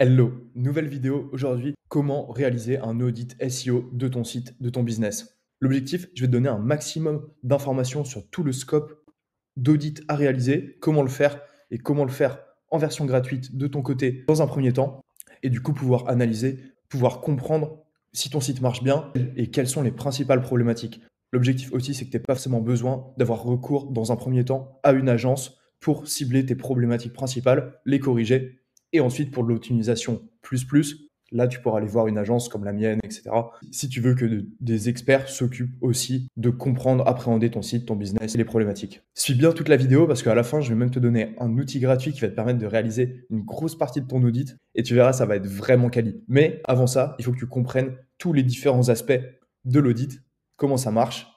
Hello, nouvelle vidéo aujourd'hui, comment réaliser un audit SEO de ton site, de ton business. L'objectif, je vais te donner un maximum d'informations sur tout le scope d'audit à réaliser, comment le faire et comment le faire en version gratuite de ton côté dans un premier temps et du coup pouvoir analyser, pouvoir comprendre si ton site marche bien et quelles sont les principales problématiques. L'objectif aussi, c'est que tu n'aies pas forcément besoin d'avoir recours dans un premier temps à une agence pour cibler tes problématiques principales, les corriger et ensuite pour de l'optimisation plus, là tu pourras aller voir une agence comme la mienne, etc. Si tu veux que des experts s'occupent aussi de comprendre, appréhender ton site, ton business et les problématiques. Suis bien toute la vidéo parce qu'à la fin, je vais même te donner un outil gratuit qui va te permettre de réaliser une grosse partie de ton audit et tu verras, ça va être vraiment quali. Mais avant ça, il faut que tu comprennes tous les différents aspects de l'audit, comment ça marche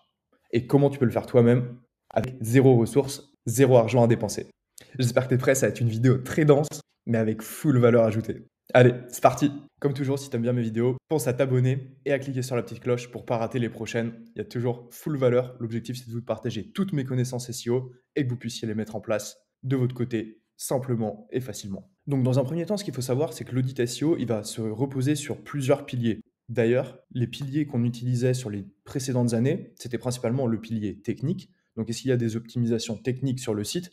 et comment tu peux le faire toi-même avec zéro ressource, zéro argent à dépenser. J'espère que tu es prêt, ça va être une vidéo très dense, mais avec full valeur ajoutée. Allez, c'est parti. Comme toujours, si tu aimes bien mes vidéos, pense à t'abonner et à cliquer sur la petite cloche pour ne pas rater les prochaines. Il y a toujours full valeur. L'objectif, c'est de vous partager toutes mes connaissances SEO et que vous puissiez les mettre en place de votre côté simplement et facilement. Donc, dans un premier temps, ce qu'il faut savoir, c'est que l'audit SEO, il va se reposer sur plusieurs piliers. D'ailleurs, les piliers qu'on utilisait sur les précédentes années, c'était principalement le pilier technique. Donc, est-ce qu'il y a des optimisations techniques sur le site?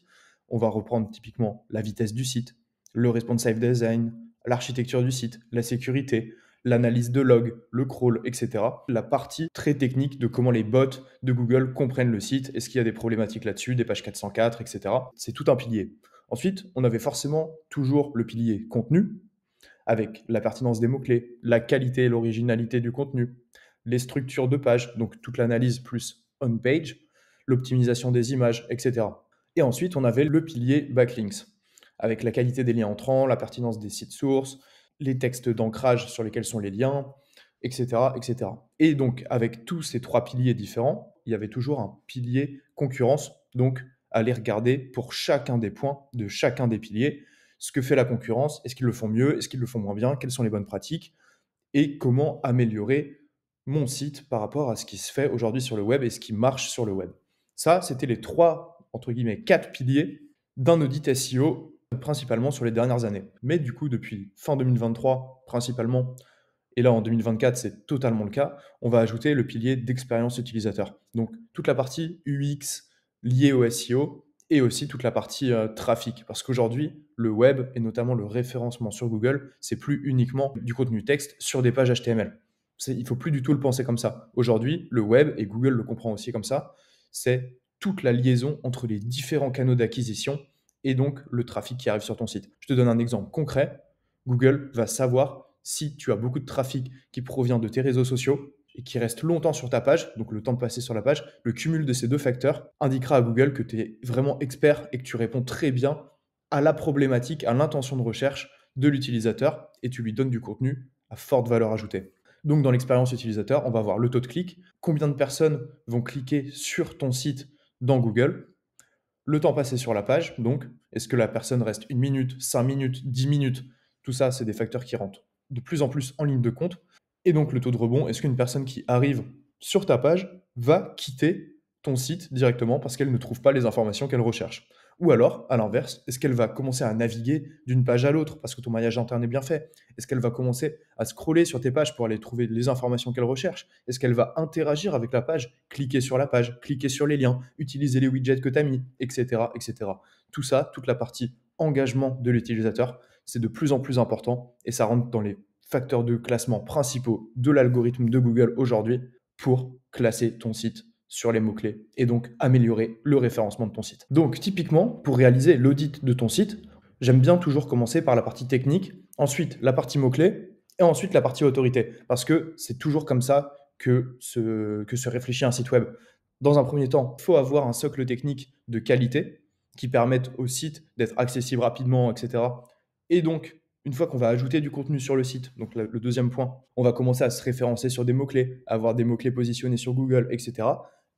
On va reprendre typiquement la vitesse du site, le responsive design, l'architecture du site, la sécurité, l'analyse de log, le crawl, etc. La partie très technique de comment les bots de Google comprennent le site, est-ce qu'il y a des problématiques là-dessus, des pages 404, etc. C'est tout un pilier. Ensuite, on avait forcément toujours le pilier contenu, avec la pertinence des mots-clés, la qualité et l'originalité du contenu, les structures de page, donc toute l'analyse plus on-page, l'optimisation des images, etc. Et ensuite, on avait le pilier backlinks, avec la qualité des liens entrants, la pertinence des sites sources, les textes d'ancrage sur lesquels sont les liens, etc., etc. Et donc, avec tous ces trois piliers différents, il y avait toujours un pilier concurrence, donc aller regarder pour chacun des points de chacun des piliers ce que fait la concurrence, est-ce qu'ils le font mieux, est-ce qu'ils le font moins bien, quelles sont les bonnes pratiques, et comment améliorer mon site par rapport à ce qui se fait aujourd'hui sur le web et ce qui marche sur le web. Ça, c'était les trois, entre guillemets, quatre piliers d'un audit SEO, principalement sur les dernières années. Mais du coup, depuis fin 2023, principalement, et là en 2024, c'est totalement le cas, on va ajouter le pilier d'expérience utilisateur. Donc, toute la partie UX liée au SEO et aussi toute la partie trafic. Parce qu'aujourd'hui, le web et notamment le référencement sur Google, c'est plus uniquement du contenu texte sur des pages HTML. Il ne faut plus du tout le penser comme ça. Aujourd'hui, le web, et Google le comprend aussi comme ça, c'est toute la liaison entre les différents canaux d'acquisition et donc le trafic qui arrive sur ton site. Je te donne un exemple concret. Google va savoir si tu as beaucoup de trafic qui provient de tes réseaux sociaux et qui reste longtemps sur ta page, donc le temps de passer sur la page, le cumul de ces deux facteurs indiquera à Google que tu es vraiment expert et que tu réponds très bien à la problématique, à l'intention de recherche de l'utilisateur et tu lui donnes du contenu à forte valeur ajoutée. Donc dans l'expérience utilisateur, on va voir le taux de clic, combien de personnes vont cliquer sur ton site dans Google, le temps passé sur la page, donc est-ce que la personne reste 1 minute, 5 minutes, 10 minutes, tout ça c'est des facteurs qui rentrent de plus en plus en ligne de compte. Et donc le taux de rebond, est-ce qu'une personne qui arrive sur ta page va quitter ton site directement parce qu'elle ne trouve pas les informations qu'elle recherche? Ou alors, à l'inverse, est-ce qu'elle va commencer à naviguer d'une page à l'autre parce que ton maillage interne est bien fait? Est-ce qu'elle va commencer à scroller sur tes pages pour aller trouver les informations qu'elle recherche? Est-ce qu'elle va interagir avec la page, cliquer sur la page, cliquer sur les liens, utiliser les widgets que tu as mis, etc., etc. Tout ça, toute la partie engagement de l'utilisateur, c'est de plus en plus important et ça rentre dans les facteurs de classement principaux de l'algorithme de Google aujourd'hui pour classer ton site sur les mots-clés et donc améliorer le référencement de ton site. Donc typiquement, pour réaliser l'audit de ton site, j'aime bien toujours commencer par la partie technique, ensuite la partie mots-clés et ensuite la partie autorité parce que c'est toujours comme ça que se réfléchit un site web. Dans un premier temps, il faut avoir un socle technique de qualité qui permette au site d'être accessible rapidement, etc. Et donc, une fois qu'on va ajouter du contenu sur le site, donc le deuxième point, on va commencer à se référencer sur des mots-clés, avoir des mots-clés positionnés sur Google, etc.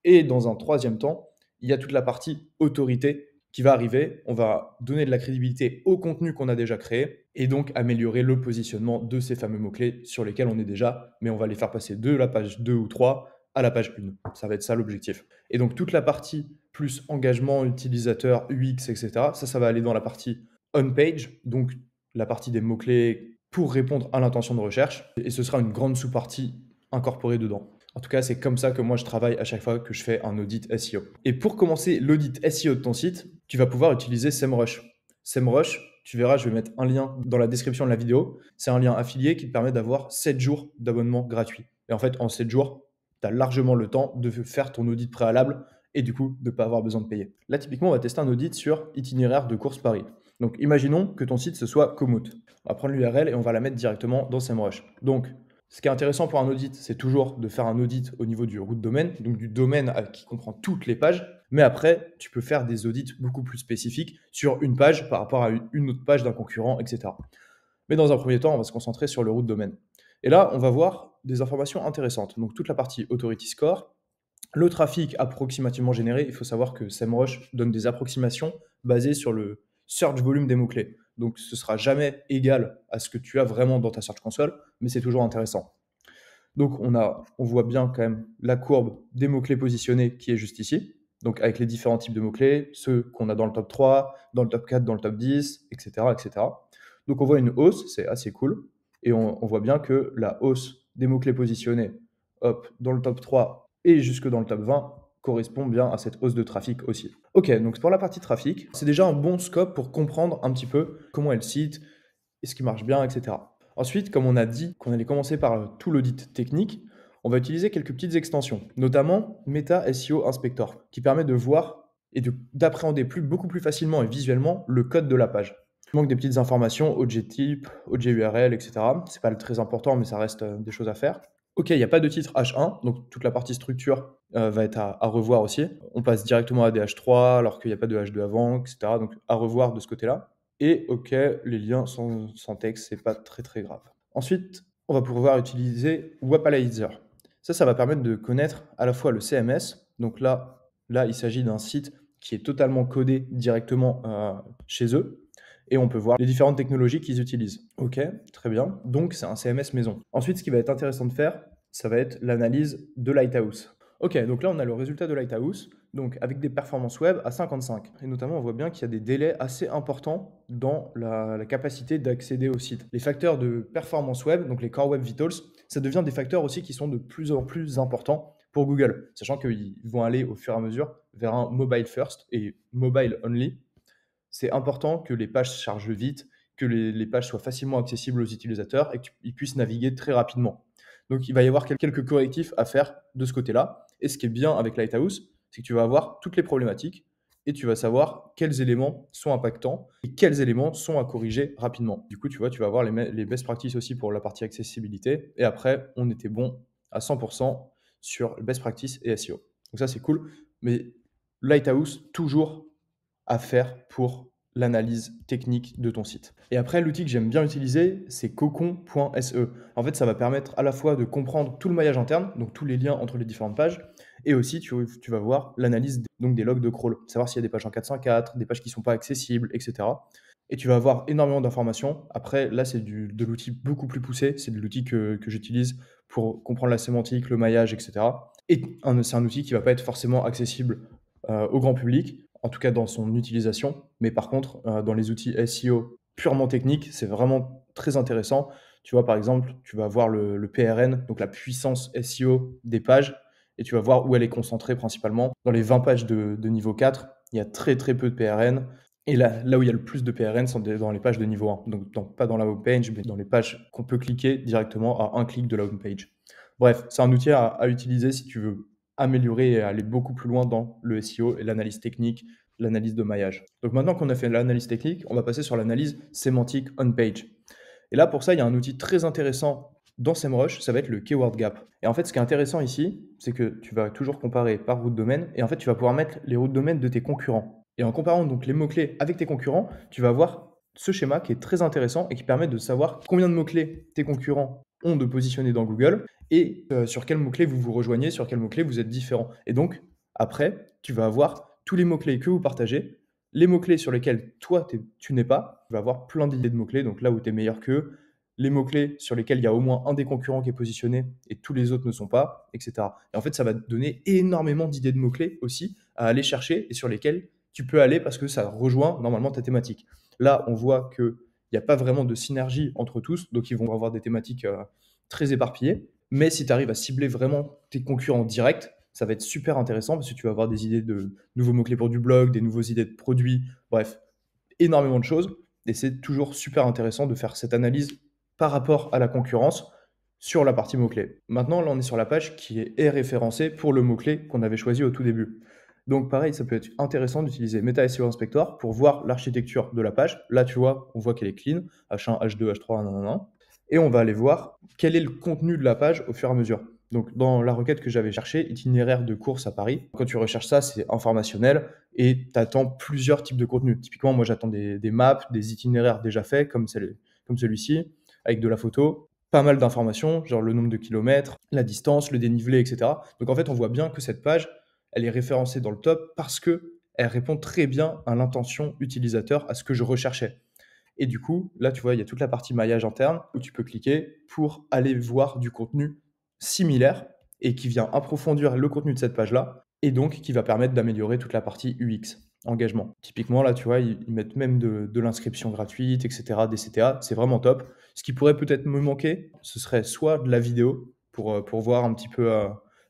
Et dans un troisième temps, il y a toute la partie autorité qui va arriver. On va donner de la crédibilité au contenu qu'on a déjà créé et donc améliorer le positionnement de ces fameux mots-clés sur lesquels on est déjà, mais on va les faire passer de la page 2 ou 3 à la page 1. Ça va être ça l'objectif. Et donc toute la partie plus engagement utilisateur, UX, etc., ça va aller dans la partie on-page, donc la partie des mots-clés pour répondre à l'intention de recherche et ce sera une grande sous-partie incorporée dedans. En tout cas, c'est comme ça que moi je travaille à chaque fois que je fais un audit SEO. Et pour commencer l'audit SEO de ton site, tu vas pouvoir utiliser SEMrush. SEMrush, tu verras, je vais mettre un lien dans la description de la vidéo. C'est un lien affilié qui te permet d'avoir 7 jours d'abonnement gratuit. Et en fait, en 7 jours, tu as largement le temps de faire ton audit préalable et du coup, de ne pas avoir besoin de payer. Là, typiquement, on va tester un audit sur itinéraire de course Paris. Donc, imaginons que ton site, ce soit Komoot. On va prendre l'URL et on va la mettre directement dans SEMrush. Donc, ce qui est intéressant pour un audit, c'est toujours de faire un audit au niveau du root domaine, donc du domaine qui comprend toutes les pages. Mais après, tu peux faire des audits beaucoup plus spécifiques sur une page par rapport à une autre page d'un concurrent, etc. Mais dans un premier temps, on va se concentrer sur le root domaine. Et là, on va voir des informations intéressantes. Donc, toute la partie authority score, le trafic approximativement généré. Il faut savoir que SEMrush donne des approximations basées sur le search volume des mots-clés. Donc, ce sera jamais égal à ce que tu as vraiment dans ta Search Console, mais c'est toujours intéressant. Donc, on voit bien quand même la courbe des mots-clés positionnés qui est juste ici. Donc, avec les différents types de mots-clés, ceux qu'on a dans le top 3, dans le top 4, dans le top 10, etc., etc. Donc, on voit une hausse, c'est assez cool. Et on voit bien que la hausse des mots-clés positionnés dans le top 3 et jusque dans le top 20 correspond bien à cette hausse de trafic aussi. Ok, donc pour la partie trafic, c'est déjà un bon scope pour comprendre un petit peu comment est le site, est-ce qui marche bien, etc. Ensuite, comme on a dit qu'on allait commencer par tout l'audit technique, on va utiliser quelques petites extensions, notamment Meta SEO Inspector, qui permet de voir et d'appréhender beaucoup plus facilement et visuellement le code de la page. Il manque des petites informations, OJ-type, OJ-URL, etc. C'est pas très important, mais ça reste des choses à faire. Ok, il n'y a pas de titre H1, donc toute la partie structure va être à revoir aussi. On passe directement à des H3 alors qu'il n'y a pas de H2 avant, etc. Donc à revoir de ce côté-là. Et ok, les liens sans texte, c'est pas très grave. Ensuite, on va pouvoir utiliser Wapalizer. Ça va permettre de connaître à la fois le CMS. Donc là il s'agit d'un site qui est totalement codé directement chez eux. Et on peut voir les différentes technologies qu'ils utilisent. Ok, très bien. Donc, c'est un CMS maison. Ensuite, ce qui va être intéressant de faire, ça va être l'analyse de Lighthouse. Ok, donc là, on a le résultat de Lighthouse, donc avec des performances web à 55. Et notamment, on voit bien qu'il y a des délais assez importants dans la capacité d'accéder au site. Les facteurs de performance web, donc les Core Web Vitals, ça devient des facteurs aussi qui sont de plus en plus importants pour Google, sachant qu'ils vont aller au fur et à mesure vers un mobile first et mobile only. C'est important que les pages se chargent vite, que les pages soient facilement accessibles aux utilisateurs et qu'ils puissent naviguer très rapidement. Donc, il va y avoir quelques correctifs à faire de ce côté-là. Et ce qui est bien avec Lighthouse, c'est que tu vas avoir toutes les problématiques et tu vas savoir quels éléments sont impactants et quels éléments sont à corriger rapidement. Du coup, tu vas avoir les best practices aussi pour la partie accessibilité. Et après, on était bon à 100% sur best practice et SEO. Donc ça, c'est cool. Mais Lighthouse, toujours à faire pour l'analyse technique de ton site. Et après, l'outil que j'aime bien utiliser, c'est cocon.se. En fait, ça va permettre à la fois de comprendre tout le maillage interne, donc tous les liens entre les différentes pages, et aussi tu vas voir l'analyse des logs de crawl, savoir s'il y a des pages en 404, des pages qui ne sont pas accessibles, etc. Et tu vas avoir énormément d'informations. Après, là, c'est de l'outil beaucoup plus poussé, c'est de l'outil que j'utilise pour comprendre la sémantique, le maillage, etc. Et c'est un outil qui ne va pas être forcément accessible au grand public, en tout cas dans son utilisation. Mais par contre, dans les outils SEO purement techniques, c'est vraiment très intéressant. Tu vois, par exemple, tu vas voir le PRN, donc la puissance SEO des pages, et tu vas voir où elle est concentrée principalement. Dans les 20 pages de niveau 4, il y a très peu de PRN. Et là où il y a le plus de PRN, sont dans les pages de niveau 1. Donc pas dans la homepage, mais dans les pages qu'on peut cliquer directement à un clic de la homepage. Bref, c'est un outil à utiliser si tu veux améliorer et aller beaucoup plus loin dans le SEO et l'analyse technique, l'analyse de maillage. Donc maintenant qu'on a fait l'analyse technique, on va passer sur l'analyse sémantique on-page. Et là, pour ça, il y a un outil très intéressant dans SEMrush, ça va être le Keyword Gap. Et en fait, ce qui est intéressant ici, c'est que tu vas toujours comparer par route domaine, et en fait, tu vas pouvoir mettre les routes domaine de tes concurrents. Et en comparant donc les mots-clés avec tes concurrents, tu vas avoir ce schéma qui est très intéressant et qui permet de savoir combien de mots-clés tes concurrents ont de positionner dans Google et sur quels mots-clés vous vous rejoignez, sur quels mots-clés vous êtes différents. Et donc, après, tu vas avoir tous les mots-clés que vous partagez, les mots-clés sur lesquels toi, tu n'es pas, tu vas avoir plein d'idées de mots-clés, donc là où tu es meilleur qu'eux, les mots-clés sur lesquels il y a au moins un des concurrents qui est positionné et tous les autres ne sont pas, etc. Et en fait, ça va te donner énormément d'idées de mots-clés aussi à aller chercher et sur lesquels tu peux aller parce que ça rejoint normalement ta thématique. Là, on voit qu'il il n'y a pas vraiment de synergie entre tous, donc ils vont avoir des thématiques très éparpillées. Mais si tu arrives à cibler vraiment tes concurrents directs, ça va être super intéressant parce que tu vas avoir des idées de nouveaux mots-clés pour du blog, des nouveaux idées de produits, bref, énormément de choses. Et c'est toujours super intéressant de faire cette analyse par rapport à la concurrence sur la partie mots-clés. Maintenant, là, on est sur la page qui est référencée pour le mot-clé qu'on avait choisi au tout début. Donc pareil, ça peut être intéressant d'utiliser Meta SEO Inspector pour voir l'architecture de la page. Là, tu vois, on voit qu'elle est clean, H1, H2, H3, nanana. Et on va aller voir quel est le contenu de la page au fur et à mesure. Donc dans la requête que j'avais cherchée, itinéraire de course à Paris, quand tu recherches ça, c'est informationnel et tu attends plusieurs types de contenus. Typiquement, moi j'attends des maps, des itinéraires déjà faits, comme celui-ci, avec de la photo, pas mal d'informations, genre le nombre de kilomètres, la distance, le dénivelé, etc. Donc en fait, on voit bien que cette page, elle est référencée dans le top parce que elle répond très bien à l'intention utilisateur, à ce que je recherchais. Et du coup, là, tu vois, il y a toute la partie maillage interne où tu peux cliquer pour aller voir du contenu similaire et qui vient approfondir le contenu de cette page-là et donc qui va permettre d'améliorer toute la partie UX, engagement. Typiquement, là, tu vois, ils mettent même de l'inscription gratuite, etc., des CTA, c'est vraiment top. Ce qui pourrait peut-être me manquer, ce serait soit de la vidéo pour voir un petit peu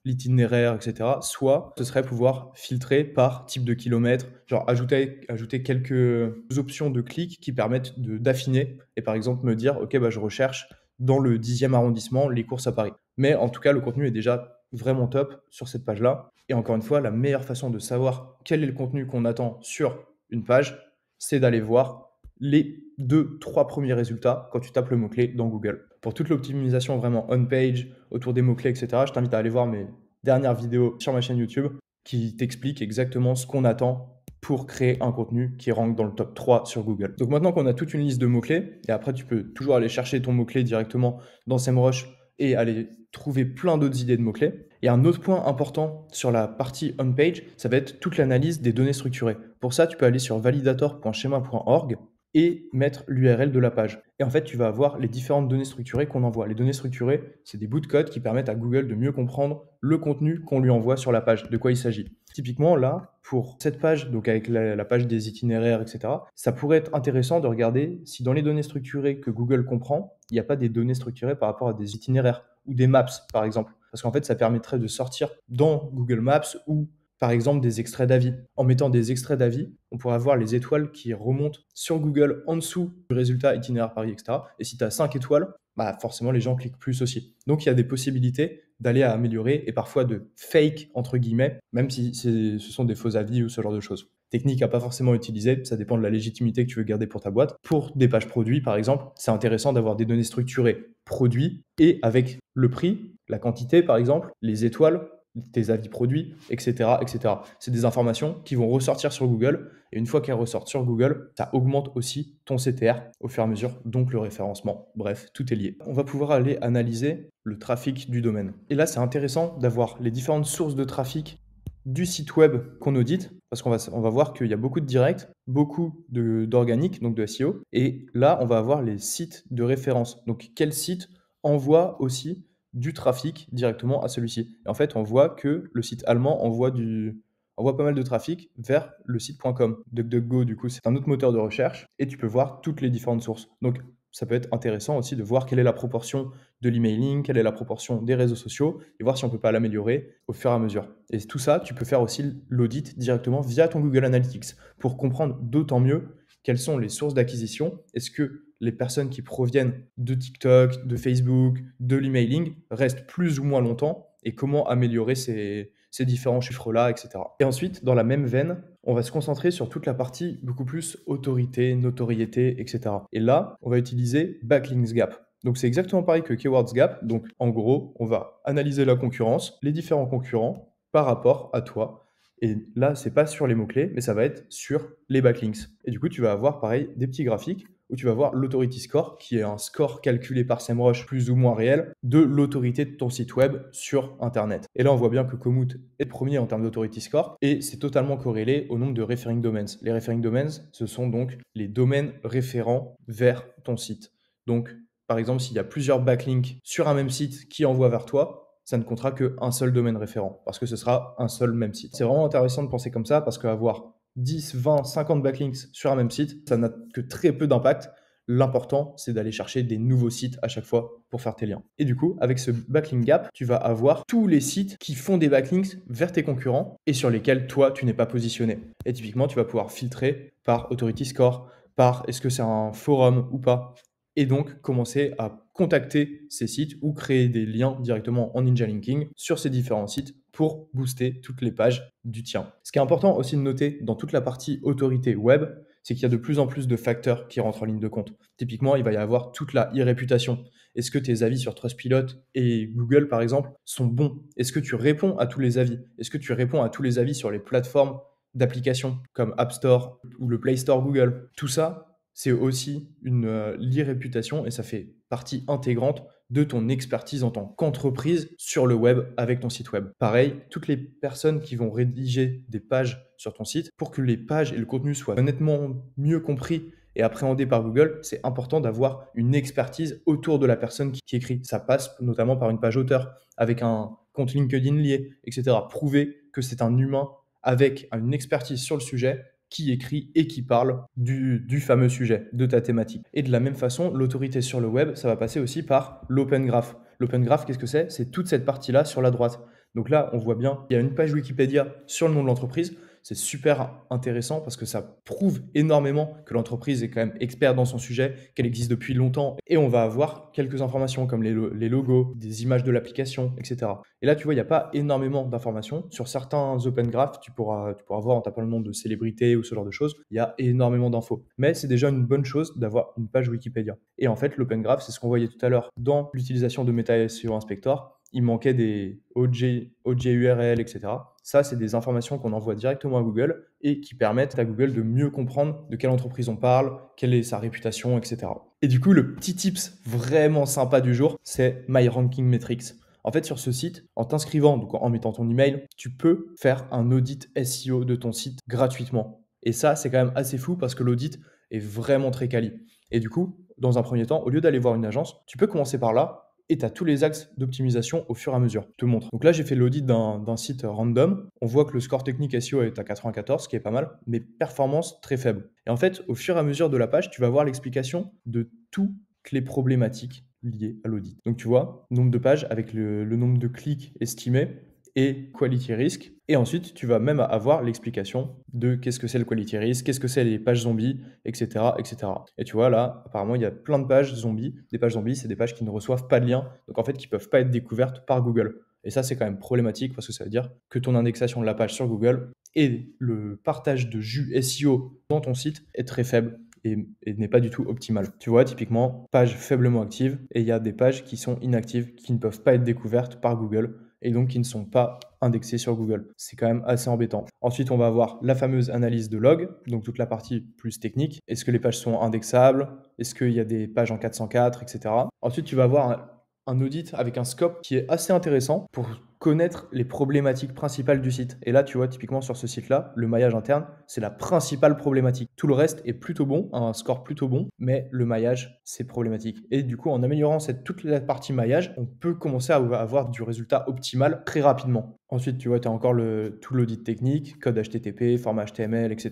l'itinéraire, etc. Soit ce serait pouvoir filtrer par type de kilomètre, genre ajouter quelques options de clic qui permettent d'affiner et par exemple me dire, ok, bah, je recherche dans le 10e arrondissement les courses à Paris. Mais en tout cas, le contenu est déjà vraiment top sur cette page-là. Et encore une fois, la meilleure façon de savoir quel est le contenu qu'on attend sur une page, c'est d'aller voir les 2-3 premiers résultats quand tu tapes le mot-clé dans Google. Pour toute l'optimisation vraiment on-page, autour des mots-clés, etc., je t'invite à aller voir mes dernières vidéos sur ma chaîne YouTube qui t'expliquent exactement ce qu'on attend pour créer un contenu qui rank dans le top 3 sur Google. Donc maintenant qu'on a toute une liste de mots-clés, et après tu peux toujours aller chercher ton mot-clé directement dans SEMrush et aller trouver plein d'autres idées de mots-clés. Et un autre point important sur la partie on-page, ça va être toute l'analyse des données structurées. Pour ça, tu peux aller sur validator.schema.org et mettre l'URL de la page. Et en fait, tu vas avoir les différentes données structurées qu'on envoie. Les données structurées, c'est des bouts de code qui permettent à Google de mieux comprendre le contenu qu'on lui envoie sur la page, de quoi il s'agit. Typiquement, là, pour cette page, donc avec la page des itinéraires, etc., ça pourrait être intéressant de regarder si dans les données structurées que Google comprend, il n'y a pas des données structurées par rapport à des itinéraires ou des maps, par exemple. Parce qu'en fait, ça permettrait de sortir dans Google Maps ou par exemple des extraits d'avis. En mettant des extraits d'avis, on pourra voir les étoiles qui remontent sur Google en dessous du résultat itinéraire Paris, etc. Et si tu as 5 étoiles, bah forcément les gens cliquent plus aussi. Donc il y a des possibilités d'aller à améliorer et parfois de fake entre guillemets, même si ce sont des faux avis ou ce genre de choses. Technique à pas forcément utiliser, ça dépend de la légitimité que tu veux garder pour ta boîte. Pour des pages produits par exemple, c'est intéressant d'avoir des données structurées produits et avec le prix, la quantité par exemple, les étoiles, tes avis produits, etc., etc. C'est des informations qui vont ressortir sur Google et une fois qu'elles ressortent sur Google, ça augmente aussi ton CTR au fur et à mesure, donc le référencement. Bref, tout est lié. On va pouvoir aller analyser le trafic du domaine. Et là, c'est intéressant d'avoir les différentes sources de trafic du site web qu'on audite, parce qu'on va voir qu'il y a beaucoup de directs, beaucoup d'organique, donc de SEO, et là, on va avoir les sites de référence. Donc, quel site envoie aussi du trafic directement à celui-ci. Et en fait, on voit que le site allemand envoie pas mal de trafic vers le site.com. DuckDuckGo, du coup, c'est un autre moteur de recherche et tu peux voir toutes les différentes sources. Donc, ça peut être intéressant aussi de voir quelle est la proportion de l'emailing, quelle est la proportion des réseaux sociaux et voir si on peut pas l'améliorer au fur et à mesure. Et tout ça, tu peux faire aussi l'audit directement via ton Google Analytics pour comprendre d'autant mieux quelles sont les sources d'acquisition. Est-ce que les personnes qui proviennent de TikTok, de Facebook, de l'emailing restent plus ou moins longtemps et comment améliorer ces différents chiffres-là, etc. Et ensuite, dans la même veine, on va se concentrer sur toute la partie beaucoup plus autorité, notoriété, etc. Et là, on va utiliser Backlinks Gap. Donc c'est exactement pareil que Keywords Gap. Donc en gros, on va analyser la concurrence, les différents concurrents par rapport à toi. Et là, c'est pas sur les mots-clés, mais ça va être sur les backlinks. Et du coup, tu vas avoir pareil des petits graphiques où tu vas voir l'authority score, qui est un score calculé par SEMrush plus ou moins réel de l'autorité de ton site web sur Internet. Et là, on voit bien que Komoot est premier en termes d'autority score et c'est totalement corrélé au nombre de referring domains. Les referring domains, ce sont donc les domaines référents vers ton site. Donc, par exemple, s'il y a plusieurs backlinks sur un même site qui envoient vers toi, ça ne comptera qu'un seul domaine référent parce que ce sera un seul même site. C'est vraiment intéressant de penser comme ça parce qu'avoir 10, 20, 50 backlinks sur un même site, ça n'a que très peu d'impact. L'important, c'est d'aller chercher des nouveaux sites à chaque fois pour faire tes liens. Et du coup, avec ce backlink gap, tu vas avoir tous les sites qui font des backlinks vers tes concurrents et sur lesquels toi, tu n'es pas positionné. Et typiquement, tu vas pouvoir filtrer par Authority Score, par est-ce que c'est un forum ou pas. Et donc, commencer à contacter ces sites ou créer des liens directement en ninja linking sur ces différents sites pour booster toutes les pages du tien. Ce qui est important aussi de noter dans toute la partie autorité web, c'est qu'il y a de plus en plus de facteurs qui rentrent en ligne de compte. Typiquement, il va y avoir toute la e-réputation. Est-ce que tes avis sur Trustpilot et Google, par exemple, sont bons? Est-ce que tu réponds à tous les avis? Est-ce que tu réponds à tous les avis sur les plateformes d'applications comme App Store ou le Play Store Google? Tout ça, c'est aussi l'e-réputation et ça fait partie intégrante de ton expertise en tant qu'entreprise sur le web avec ton site web. Pareil, toutes les personnes qui vont rédiger des pages sur ton site, pour que les pages et le contenu soient honnêtement mieux compris et appréhendé par Google, c'est important d'avoir une expertise autour de la personne qui écrit. Ça passe notamment par une page auteur, avec un compte LinkedIn lié, etc. Prouver que c'est un humain avec une expertise sur le sujet qui écrit et qui parle du fameux sujet, de ta thématique. Et de la même façon, l'autorité sur le web, ça va passer aussi par l'Open Graph. L'Open Graph, qu'est-ce que c'est? C'est toute cette partie-là sur la droite. Donc là, on voit bien, il y a une page Wikipédia sur le nom de l'entreprise. C'est super intéressant parce que ça prouve énormément que l'entreprise est quand même experte dans son sujet, qu'elle existe depuis longtemps. Et on va avoir quelques informations comme les logos, des images de l'application, etc. Et là, tu vois, il n'y a pas énormément d'informations. Sur certains Open Graph, tu pourras voir en tapant le nom de célébrités ou ce genre de choses, il y a énormément d'infos. Mais c'est déjà une bonne chose d'avoir une page Wikipédia. Et en fait, l'Open Graph, c'est ce qu'on voyait tout à l'heure dans l'utilisation de Meta SEO Inspector. Il manquait des OJ URL, etc. Ça, c'est des informations qu'on envoie directement à Google et qui permettent à Google de mieux comprendre de quelle entreprise on parle, quelle est sa réputation, etc. Et du coup, le petit tips vraiment sympa du jour, c'est My Ranking Metrics. En fait, sur ce site, en t'inscrivant, donc en mettant ton email, tu peux faire un audit SEO de ton site gratuitement. Et ça, c'est quand même assez fou parce que l'audit est vraiment très quali. Et du coup, dans un premier temps, au lieu d'aller voir une agence, tu peux commencer par là et tu as tous les axes d'optimisation au fur et à mesure. Je te montre. Donc là, j'ai fait l'audit d'un site random. On voit que le score technique SEO est à 94, ce qui est pas mal, mais performance très faible. Et en fait, au fur et à mesure de la page, tu vas voir l'explication de toutes les problématiques liées à l'audit. Donc tu vois, nombre de pages avec le nombre de clics estimés et quality risk. Et ensuite, tu vas même avoir l'explication de qu'est-ce que c'est le quality risk, qu'est-ce que c'est les pages zombies, etc., etc. Et tu vois, là, apparemment, il y a plein de pages zombies. Des pages zombies, c'est des pages qui ne reçoivent pas de lien, donc en fait, qui ne peuvent pas être découvertes par Google. Et ça, c'est quand même problématique parce que ça veut dire que ton indexation de la page sur Google et le partage de jus SEO dans ton site est très faible et n'est pas du tout optimal. Tu vois, typiquement, page faiblement active et il y a des pages qui sont inactives, qui ne peuvent pas être découvertes par Google et donc qui ne sont pas indexés sur Google. C'est quand même assez embêtant. Ensuite, on va avoir la fameuse analyse de log, donc toute la partie plus technique. Est-ce que les pages sont indexables? Est-ce qu'il y a des pages en 404, etc. Ensuite, tu vas avoir un audit avec un scope qui est assez intéressant pour connaître les problématiques principales du site. Et là, tu vois, typiquement sur ce site-là, le maillage interne, c'est la principale problématique. Tout le reste est plutôt bon, un score plutôt bon, mais le maillage, c'est problématique. Et du coup, en améliorant toute la partie maillage, on peut commencer à avoir du résultat optimal très rapidement. Ensuite, tu vois, tu as encore tout l'audit technique, code HTTP, format HTML, etc.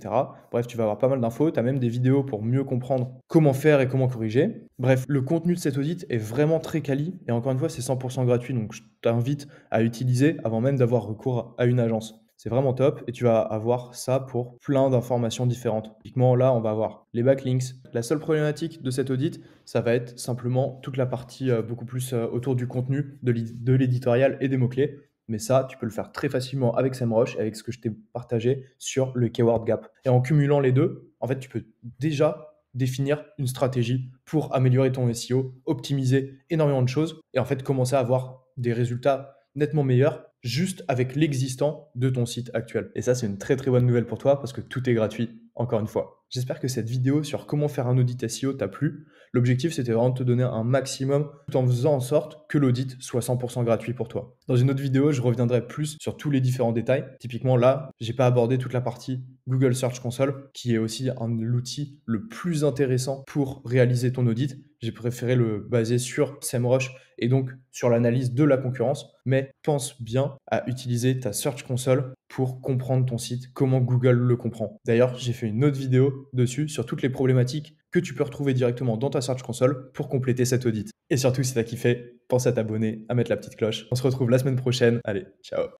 Bref, tu vas avoir pas mal d'infos. Tu as même des vidéos pour mieux comprendre comment faire et comment corriger. Bref, le contenu de cet audit est vraiment très quali. Et encore une fois, c'est 100% gratuit. Donc, je t'invite à utiliser avant même d'avoir recours à une agence. C'est vraiment top et tu vas avoir ça pour plein d'informations différentes. Typiquement, là, on va avoir les backlinks. La seule problématique de cet audit, ça va être simplement toute la partie beaucoup plus autour du contenu, de l'éditorial et des mots-clés. Mais ça, tu peux le faire très facilement avec SEMrush, avec ce que je t'ai partagé sur le Keyword Gap. Et en cumulant les deux, en fait, tu peux déjà définir une stratégie pour améliorer ton SEO, optimiser énormément de choses et en fait commencer à avoir des résultats nettement meilleurs juste avec l'existant de ton site actuel. Et ça, c'est une très très bonne nouvelle pour toi parce que tout est gratuit, encore une fois. J'espère que cette vidéo sur comment faire un audit SEO t'a plu. L'objectif, c'était vraiment de te donner un maximum tout en faisant en sorte que l'audit soit 100% gratuit pour toi. Dans une autre vidéo, je reviendrai plus sur tous les différents détails. Typiquement, là, j'ai pas abordé toute la partie Google Search Console, qui est aussi l'outil le plus intéressant pour réaliser ton audit. J'ai préféré le baser sur SEMrush et donc sur l'analyse de la concurrence. Mais pense bien à utiliser ta Search Console pour comprendre ton site, comment Google le comprend. D'ailleurs, j'ai fait une autre vidéo dessus sur toutes les problématiques que tu peux retrouver directement dans ta Search Console pour compléter cet audit. Et surtout, si tu as kiffé, pense à t'abonner, à mettre la petite cloche. On se retrouve la semaine prochaine. Allez, ciao.